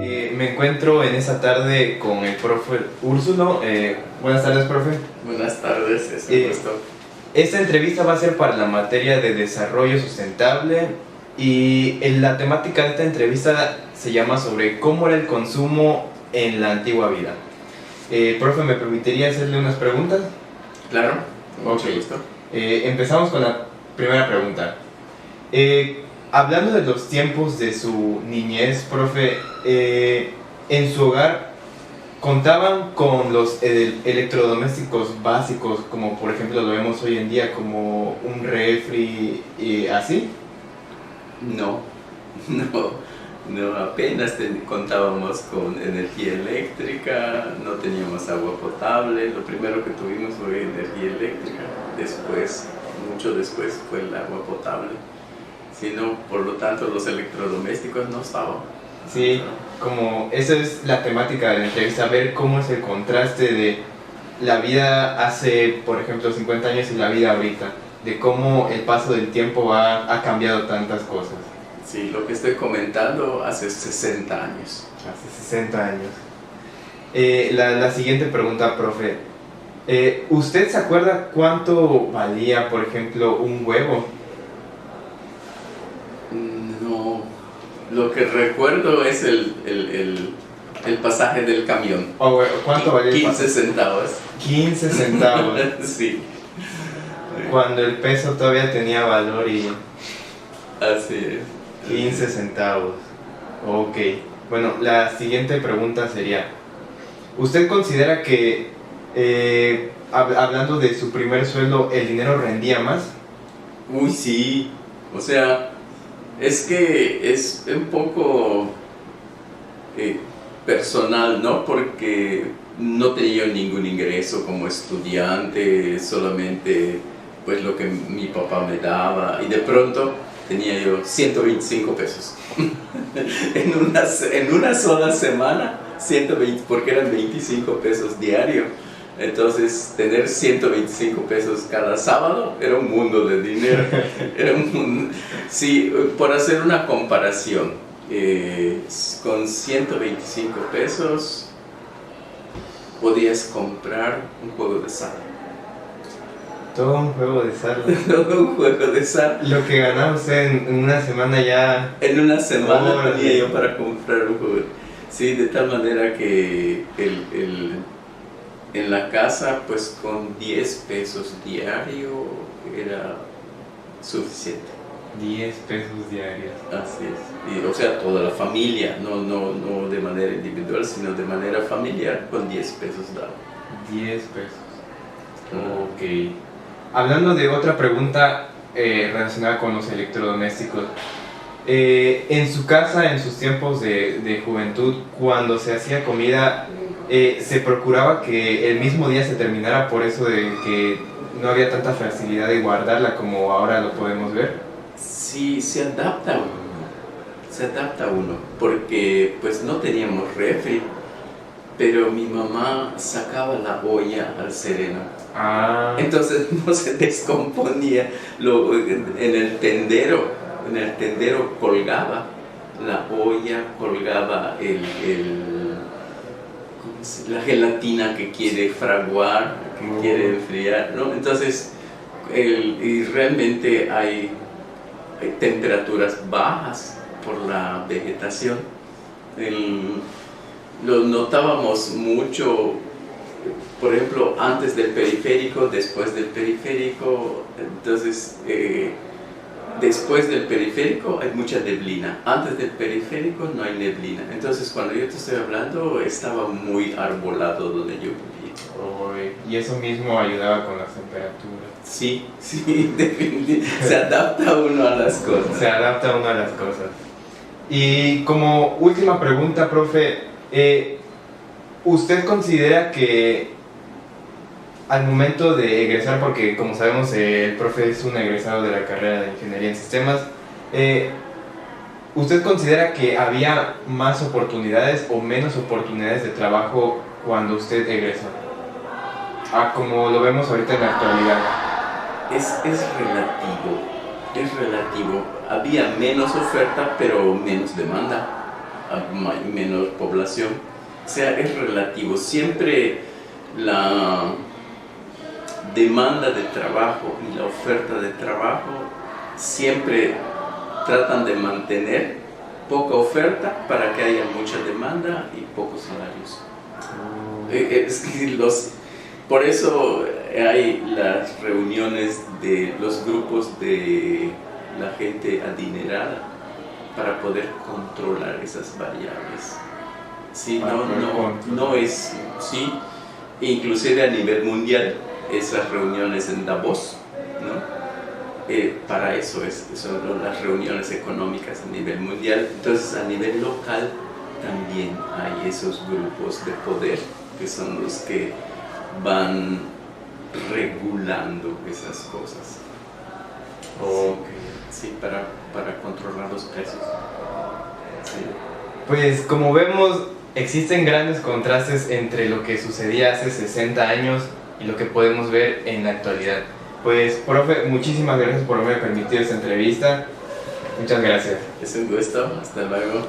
Me encuentro en esta tarde con el profe Úrsulo. Buenas tardes, profe. Buenas tardes, es un gusto. Esta entrevista va a ser para la materia de desarrollo sustentable y la temática de esta entrevista se llama sobre cómo era el consumo en la antigua vida. Profe, ¿me permitiría hacerle unas preguntas? Claro, con mucho Ok. gusto. Empezamos con la primera pregunta. Hablando de los tiempos de su niñez, profe, en su hogar contaban con los electrodomésticos básicos, como por ejemplo lo vemos hoy en día, como un refri y así. No, apenas contábamos con energía eléctrica, no teníamos agua potable. Lo primero que tuvimos fue energía eléctrica, mucho después fue el agua potable. Sino, por lo tanto, los electrodomésticos no estaban. Sí, como esa es la temática de la entrevista, ver cómo es el contraste de la vida hace, por ejemplo, 50 años y la vida ahorita, de cómo el paso del tiempo ha cambiado tantas cosas. Sí, lo que estoy comentando hace 60 años. Hace 60 años. La siguiente pregunta, profe. ¿Usted se acuerda cuánto valía, por ejemplo, un huevo? No, lo que recuerdo es el pasaje del camión. ¿Cuánto valía el 15 centavos. 15 centavos. Sí. Cuando el peso todavía tenía valor y... Así es. 15 centavos. Ok. Bueno, la siguiente pregunta sería, ¿usted considera que, hablando de su primer sueldo, el dinero rendía más? Uy, sí. O sea, es que es un poco personal, ¿no? Porque no tenía ningún ingreso como estudiante, solamente pues lo que mi papá me daba, y de pronto tenía yo 125 pesos. en una sola semana, 120, porque eran 25 pesos diario. Entonces, tener 125 pesos cada sábado era un mundo de dinero. Sí, por hacer una comparación, con 125 pesos podías comprar un juego de sal. Todo un juego de sal. Todo un juego de sal. Lo que ganaba usted en una semana ya... En una semana Órale. tenía yo para comprar un juego. Sí, de tal manera que en la casa, pues con 10 pesos diario era suficiente. 10 pesos diarios. Así es. Y, o sea, toda la familia, no de manera individual, sino de manera familiar, con 10 pesos daba. 10 pesos. Ok. Hablando de otra pregunta relacionada con los electrodomésticos. En su casa, en sus tiempos de juventud, cuando se hacía comida, se procuraba que el mismo día se terminara, por eso de que no había tanta facilidad de guardarla como ahora lo podemos ver. Sí, se adapta uno, porque pues no teníamos refri, pero mi mamá sacaba la olla al sereno. Entonces no se descomponía. En el tendero colgaba la olla, colgaba la gelatina que quiere fraguar, que quiere enfriar, ¿no? Entonces, y realmente hay temperaturas bajas por la vegetación. Lo notábamos mucho, por ejemplo, antes del periférico, después del periférico. Entonces, después del periférico hay mucha neblina, antes del periférico no hay neblina. Entonces, cuando yo te estoy hablando, estaba muy arbolado donde yo vivía. Y eso mismo ayudaba con las temperaturas. Sí, definitivamente. Se adapta uno a las cosas. Se adapta uno a las cosas. Y como última pregunta, profe, ¿usted considera que al momento de egresar, porque como sabemos el profe es un egresado de la carrera de Ingeniería en Sistemas, ¿usted considera que había más oportunidades o menos oportunidades de trabajo cuando usted egresó? Como lo vemos ahorita en la actualidad. Es relativo. Había menos oferta, pero menos demanda. menor población. O sea, es relativo. Siempre la demanda de trabajo y la oferta de trabajo siempre tratan de mantener poca oferta para que haya mucha demanda y pocos salarios. Por eso hay las reuniones de los grupos de la gente adinerada para poder controlar esas variables. Sí, no es, sí, inclusive a nivel mundial, esas reuniones en Davos, ¿no? Para eso son las reuniones económicas a nivel mundial. Entonces, a nivel local también hay esos grupos de poder que son los que van regulando esas cosas. Sí, para controlar los precios. Sí. Pues como vemos, existen grandes contrastes entre lo que sucedía hace 60 años y lo que podemos ver en la actualidad. Pues, profe, muchísimas gracias por haberme permitido esta entrevista. Muchas gracias. Es un gusto. Hasta luego.